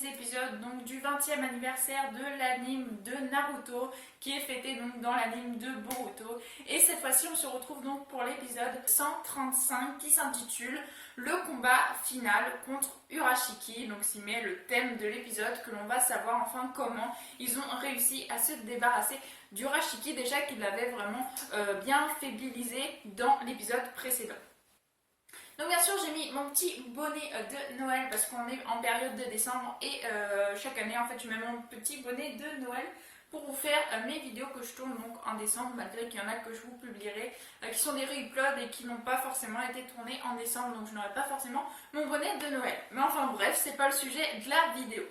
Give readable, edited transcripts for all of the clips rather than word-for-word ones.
épisodes donc du 20e anniversaire de l'anime de Naruto qui est fêté donc dans l'anime de Boruto. Et cette fois-ci on se retrouve donc pour l'épisode 135 qui s'intitule Le combat final contre Urashiki. Donc s'y met le thème de l'épisode que l'on va savoir enfin comment ils ont réussi à se débarrasser d'Urashiki, déjà qu'il l'avait vraiment bien faibilisé dans l'épisode précédent. Donc bien sûr j'ai mis mon petit bonnet de Noël parce qu'on est en période de décembre et chaque année en fait je mets mon petit bonnet de Noël pour vous faire mes vidéos que je tourne donc en décembre, malgré qu'il y en a que je vous publierai qui sont des re-uploads et qui n'ont pas forcément été tournés en décembre, donc je n'aurai pas forcément mon bonnet de Noël. Mais enfin bref, c'est pas le sujet de la vidéo.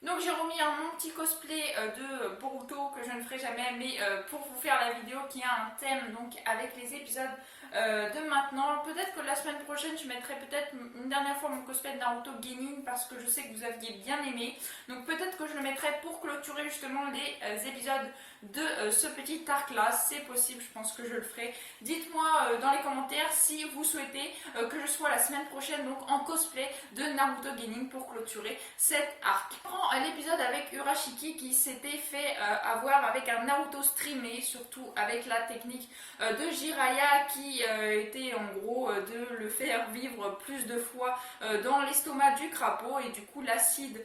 Donc j'ai remis mon petit cosplay de Boruto que je ne ferai jamais, mais pour vous faire la vidéo qui a un thème donc avec les épisodes de maintenant. Peut-être que la semaine prochaine je mettrai peut-être une dernière fois mon cosplay de Naruto Genin parce que je sais que vous aviez bien aimé. Donc peut-être que je le mettrai pour clôturer justement les épisodes de ce petit arc là. C'est possible, je pense que je le ferai. Dites-moi dans les commentaires si vous souhaitez que je sois la semaine prochaine donc en cosplay de Naruto Genin pour clôturer cet arc. On prend l'épisode avec Urashiki qui s'était fait avoir avec un Naruto streamé, surtout avec la technique de Jiraiya qui était en gros de le faire vivre plus de fois dans l'estomac du crapaud, et du coup l'acide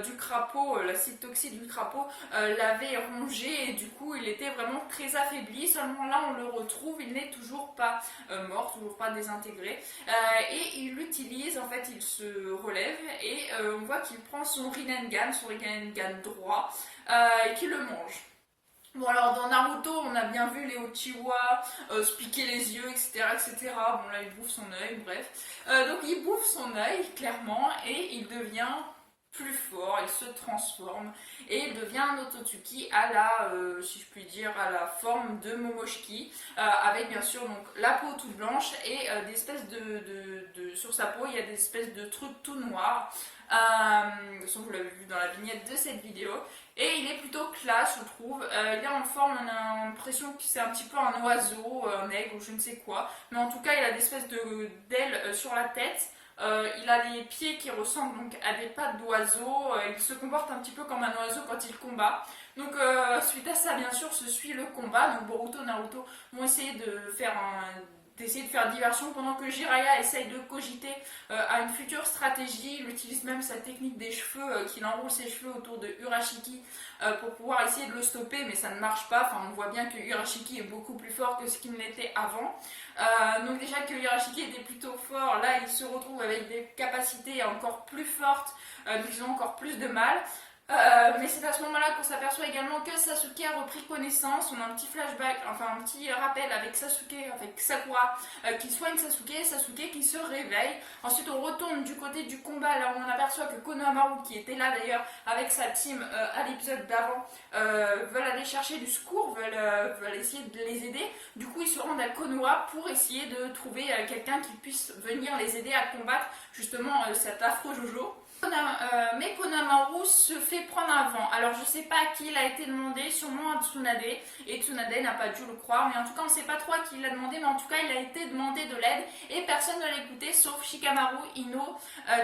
du crapaud, l'acide toxique du crapaud l'avait rongé et du coup il était vraiment très affaibli. Seulement là on le retrouve, il n'est toujours pas mort, toujours pas désintégré, et il l'utilise, en fait il se relève et on voit qu'il prend son Rinnegan droit et qu'il le mange. Bon alors dans Naruto on a bien vu les Uchiwa se piquer les yeux, etc., etc. Bon là il bouffe son œil, bref. Donc il bouffe son œil clairement et il devient plus fort, il se transforme et il devient un Otsutsuki à la, si je puis dire, à la forme de Momoshiki, avec bien sûr donc la peau toute blanche et des espèces sur sa peau il y a des espèces de trucs tout noirs. De toute façon vous l'avez vu dans la vignette de cette vidéo. Et il est plutôt classe, je trouve. Il est en forme, on a l'impression que c'est un petit peu un oiseau, un aigle ou je ne sais quoi. Mais en tout cas, il a des espèces d'ailes sur la tête. Il a les pieds qui ressemblent donc à des pattes d'oiseau. Il se comporte un petit peu comme un oiseau quand il combat. Donc suite à ça, bien sûr, se suit le combat. Donc Boruto et Naruto vont essayer d'essayer de faire diversion pendant que Jiraiya essaye de cogiter à une future stratégie. Il utilise même sa technique des cheveux, qu'il enroule ses cheveux autour de Urashiki pour pouvoir essayer de le stopper, mais ça ne marche pas. Enfin, on voit bien que Urashiki est beaucoup plus fort que ce qu'il n'était avant. Donc déjà que Urashiki était plutôt fort, là il se retrouve avec des capacités encore plus fortes, ils ont encore plus de mal. Mais c'est à ce moment-là qu'on s'aperçoit également que Sasuke a repris connaissance. On a un petit flashback, enfin un petit rappel avec Sakura qui soigne Sasuke qui se réveille. Ensuite on retourne du côté du combat, là où on aperçoit que Konohamaru, qui était là d'ailleurs avec sa team à l'épisode d'avant, veulent aller chercher du secours, veulent essayer de les aider. Du coup ils se rendent à Konoha pour essayer de trouver quelqu'un qui puisse venir les aider à combattre justement cet affreux Jojo. Mais Konohamaru se fait prendre un vent. Alors je sais pas à qui il a été demandé, sûrement à Tsunade, et Tsunade n'a pas dû le croire, mais en tout cas on sait pas trop à qui il l'a demandé, mais en tout cas il a été demandé de l'aide et personne ne l'a écouté sauf Shikamaru, Ino,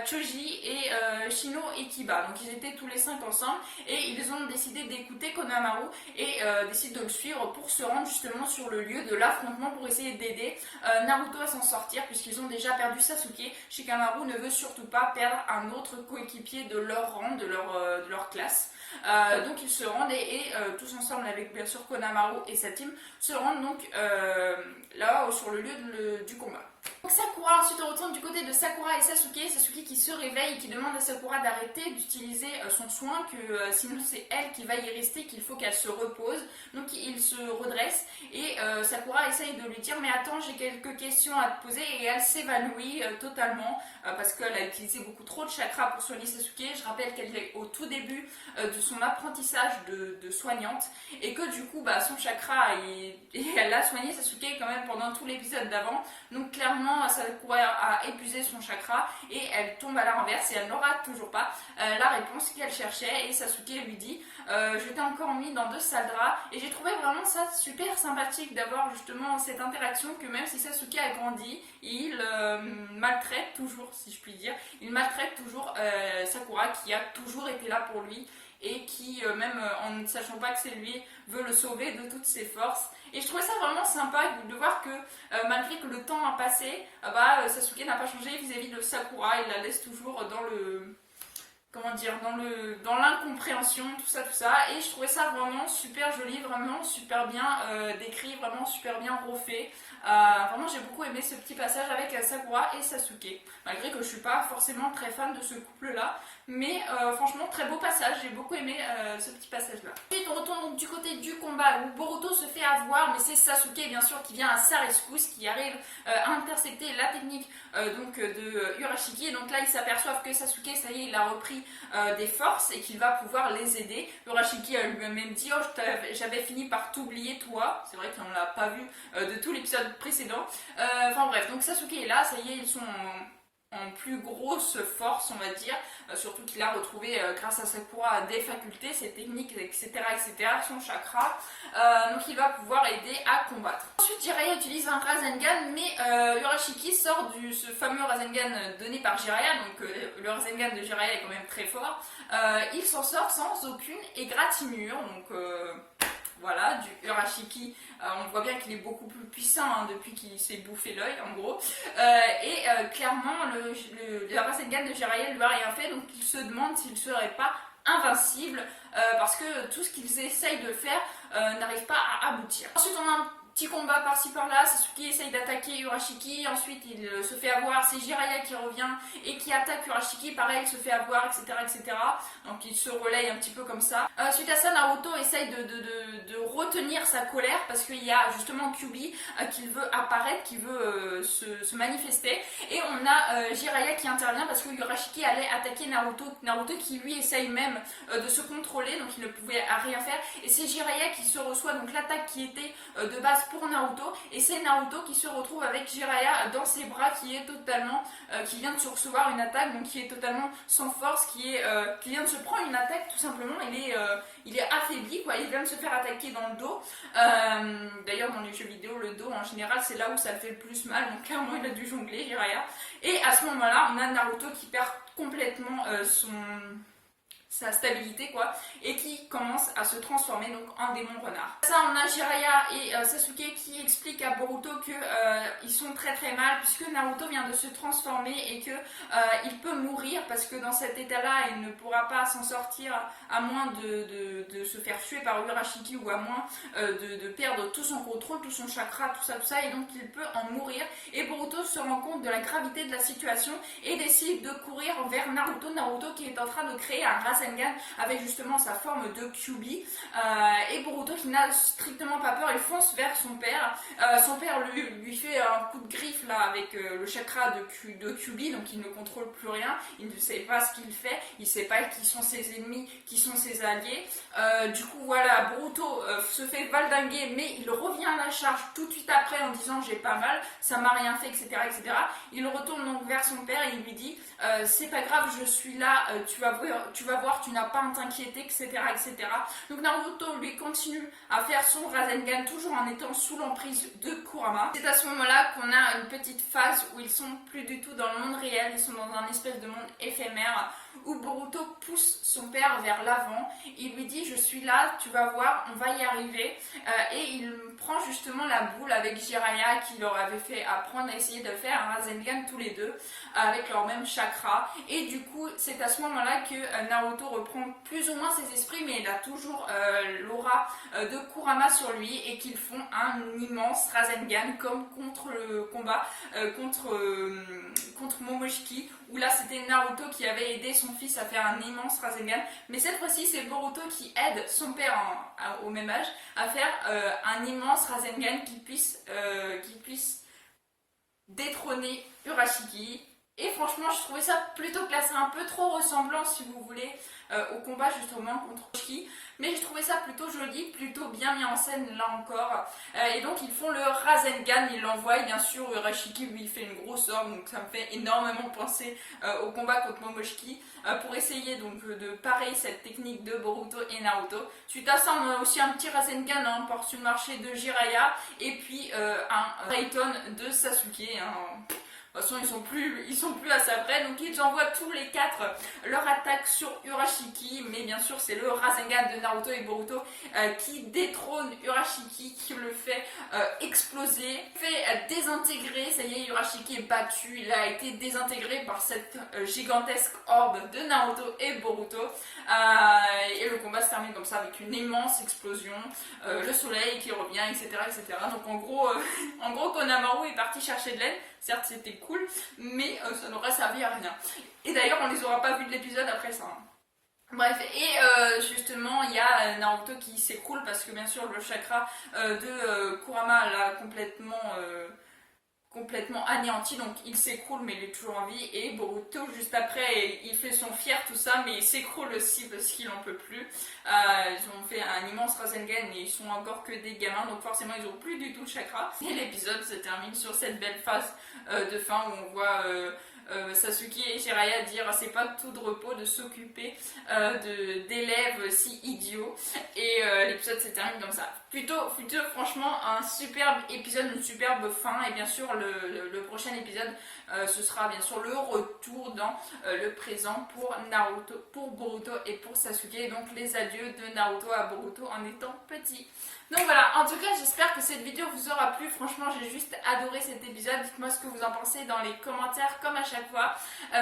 Choji et Shino et Kiba. Donc ils étaient tous les 5 ensemble et ils ont décidé d'écouter Konohamaru et décident de le suivre pour se rendre justement sur le lieu de l'affrontement pour essayer d'aider Naruto à s'en sortir, puisqu'ils ont déjà perdu Sasuke. Shikamaru ne veut surtout pas perdre un autre coéquipiers de leur rang, de leur classe. Donc ils se rendent et tous ensemble avec bien sûr Konohamaru et sa team se rendent donc là sur le lieu du combat. Donc Sakura, ensuite on retourne du côté de Sakura et Sasuke qui se réveille et qui demande à Sakura d'arrêter d'utiliser son soin, que sinon c'est elle qui va y rester, qu'il faut qu'elle se repose. Donc il se redresse et Sakura essaye de lui dire mais attends, j'ai quelques questions à te poser, et elle s'évanouit totalement parce qu'elle a utilisé beaucoup trop de chakra pour soigner Sasuke. Je rappelle qu'elle est au tout début de son apprentissage de soignante et que du coup son chakra et elle a soigné Sasuke quand même pendant tout l'épisode d'avant. Donc clairement clairement Sakura a épuisé son chakra et elle tombe à la renverse et elle n'aura toujours pas la réponse qu'elle cherchait. Et Sasuke lui dit je t'ai encore mis dans 2 sales draps. Et j'ai trouvé vraiment ça super sympathique d'avoir justement cette interaction, que même si Sasuke a grandi, il maltraite toujours, si je puis dire, il maltraite toujours Sakura, qui a toujours été là pour lui et qui, même en ne sachant pas que c'est lui, veut le sauver de toutes ses forces. Et je trouvais ça vraiment sympa de voir que malgré que le temps a passé, Sasuke n'a pas changé vis-à-vis de Sakura. Il la laisse toujours dans le... comment dire, dans l'incompréhension, tout ça. Et je trouvais ça vraiment super joli, vraiment super bien décrit, vraiment super bien refait. Vraiment, j'ai beaucoup aimé ce petit passage avec Sakura et Sasuke. Malgré que je suis pas forcément très fan de ce couple-là. Mais franchement, très beau passage, j'ai beaucoup aimé ce petit passage-là. Ensuite, on retourne donc du côté du combat où Boruto se fait avoir, mais c'est Sasuke bien sûr qui vient à sa rescousse, qui arrive à intercepter la technique de Urashiki. Et donc là, ils s'aperçoivent que Sasuke, ça y est, il a repris des forces et qu'il va pouvoir les aider. Urashiki lui a même dit oh, j'avais fini par t'oublier toi. C'est vrai qu'on ne l'a pas vu de tout l'épisode précédent. Enfin bref, donc Sasuke est là, ça y est, ils sont en plus grosse force, on va dire, surtout qu'il a retrouvé grâce à Sakura des facultés, ses techniques, etc., son chakra, donc il va pouvoir aider à combattre. Ensuite, Jiraiya utilise un Rasengan, mais Urashiki sort ce fameux Rasengan donné par Jiraiya, donc le Rasengan de Jiraiya est quand même très fort. Il s'en sort sans aucune égratignure, donc voilà, du Urashiki, on voit bien qu'il est beaucoup plus puissant depuis qu'il s'est bouffé l'œil en gros. Clairement, le Rasengan de Jiraiya lui a rien fait, donc il se demande s'il ne serait pas invincible, parce que tout ce qu'ils essayent de faire n'arrive pas à aboutir. Ensuite, on a un petit combat par-ci par-là, Sasuke essaye d'attaquer Urashiki, ensuite il se fait avoir, c'est Jiraiya qui revient et qui attaque Urashiki, pareil il se fait avoir, etc. Donc il se relaye un petit peu comme ça. Suite à ça, Naruto essaye de retenir sa colère parce qu'il y a justement Kyuubi qui veut apparaître, qui veut se manifester, et on a Jiraiya qui intervient parce que Urashiki allait attaquer Naruto qui lui essaye même de se contrôler, donc il ne pouvait rien faire, et c'est Jiraiya qui se reçoit donc l'attaque qui était de base pour Naruto, et c'est Naruto qui se retrouve avec Jiraiya dans ses bras, qui est totalement qui vient de se recevoir une attaque, donc qui est totalement sans force, qui vient de se prendre une attaque tout simplement. Il est affaibli quoi, il vient de se faire attaquer dans le dos. D'ailleurs dans les jeux vidéo, le dos en général c'est là où ça fait le plus mal, donc clairement il a dû jongler Jiraiya, et à ce moment là on a Naruto qui perd complètement sa stabilité quoi, et qui commence à se transformer donc en démon renard. Ça, on a Jiraiya et Sasuke qui expliquent à Boruto que ils sont très très mal puisque Naruto vient de se transformer et que il peut mourir, parce que dans cet état là il ne pourra pas s'en sortir à moins de se faire tuer par Urashiki, ou à moins de perdre tout son contrôle, tout son chakra, tout ça, et donc il peut en mourir. Et Boruto se rend compte de la gravité de la situation et décide de courir vers Naruto qui est en train de créer un Rasengan avec justement sa forme de Kyuubi, et Boruto qui n'a strictement pas peur, il fonce vers son père. Son père lui fait un coup de griffe là avec le chakra de Kyuubi, donc il ne contrôle plus rien, il ne sait pas ce qu'il fait, il ne sait pas qui sont ses ennemis, qui sont ses alliés. Du coup voilà, Boruto se fait valdinguer, mais il revient à la charge tout de suite après en disant j'ai pas mal, ça m'a rien fait, etc. Il retourne donc vers son père et il lui dit c'est pas grave, je suis là, tu vas voir, tu n'as pas à t'inquiéter, etc. Donc Naruto lui continue à faire son Rasengan, toujours en étant sous l'emprise de Kurama. C'est à ce moment-là qu'on a une petite phase où ils sont plus du tout dans le monde réel, ils sont dans un espèce de monde éphémère, où Boruto pousse son père vers l'avant, il lui dit je suis là, tu vas voir, on va y arriver, et il prend justement la boule avec Jiraiya qui leur avait fait apprendre à essayer de faire un Rasengan tous les deux avec leur même chakra, et du coup c'est à ce moment-là que Naruto reprend plus ou moins ses esprits, mais il a toujours l'aura de Kurama sur lui, et qu'ils font un immense Rasengan comme contre le combat contre Momoshiki, où là c'était Naruto qui avait aidé son fils à faire un immense Rasengan, mais cette fois-ci c'est Boruto qui aide son père au même âge à faire un immense Rasengan qui puisse détrôner Urashiki Et franchement, je trouvais ça plutôt classe, un peu trop ressemblant si vous voulez au combat justement contre Urashiki. Mais je trouvais ça plutôt joli, plutôt bien mis en scène là encore. Et donc ils font le Rasengan, ils l'envoient bien sûr. Urashiki lui il fait une grosse orbe, donc ça me fait énormément penser au combat contre Momoshiki. Pour essayer donc de parer cette technique de Boruto et Naruto. Suite à ça, on a aussi un petit Rasengan par sur le marché de Jiraiya. Et puis un Rayton de Sasuke. De toute façon, ils sont plus à ça près, donc ils envoient tous les quatre leur attaque sur Urashiki, mais bien sûr c'est le Rasengan de Naruto et Boruto qui détrône Urashiki, qui le fait exploser, fait désintégrer. Ça y est, Urashiki est battu, il a été désintégré par cette gigantesque orbe de Naruto et Boruto, et le combat se termine comme ça avec une immense explosion, le soleil qui revient, etc., etc. Donc en gros, Konamaru est parti chercher de l'aide. Certes, c'était cool, mais ça n'aurait servi à rien. Et d'ailleurs, on les aura pas vus de l'épisode après ça. Bref, et justement, il y a Naruto qui s'écroule parce que bien sûr, le chakra de Kurama l'a complètement anéanti, donc il s'écroule mais il est toujours en vie. Et Boruto juste après il fait son fier tout ça, mais il s'écroule aussi parce qu'il en peut plus. Ils ont fait un immense Rasengan et ils sont encore que des gamins, donc forcément ils ont plus du tout le chakra. Et l'épisode se termine sur cette belle phase de fin où on voit Sasuke et Jiraiya dire c'est pas tout de repos de s'occuper d'élèves si idiots. Et l'épisode se termine comme ça. Plutôt franchement un superbe épisode, une superbe fin. Et bien sûr le prochain épisode ce sera bien sûr le retour dans le présent pour Naruto, pour Boruto et pour Sasuke. Et donc les adieux de Naruto à Boruto en étant petit. Donc voilà, en tout cas j'espère que cette vidéo vous aura plu. Franchement j'ai juste adoré cet épisode. Dites-moi ce que vous en pensez dans les commentaires comme à chaque fois.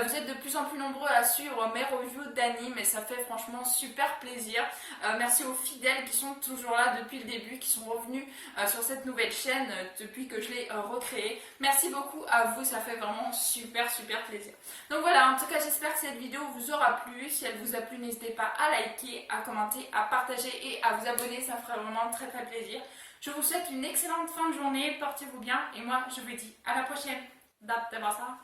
Vous êtes de plus en plus nombreux à suivre mes reviews d'anime et ça fait franchement super plaisir. Merci aux fidèles qui sont toujours là depuis le début, qui sont revenus sur cette nouvelle chaîne depuis que je l'ai recréée. Merci beaucoup à vous, ça fait vraiment super plaisir. Donc voilà, en tout cas j'espère que cette vidéo vous aura plu. Si elle vous a plu, n'hésitez pas à liker, à commenter, à partager et à vous abonner, ça ferait vraiment très plaisir. Je vous souhaite une excellente fin de journée, portez-vous bien et moi je vous dis à la prochaine. Dattebasa.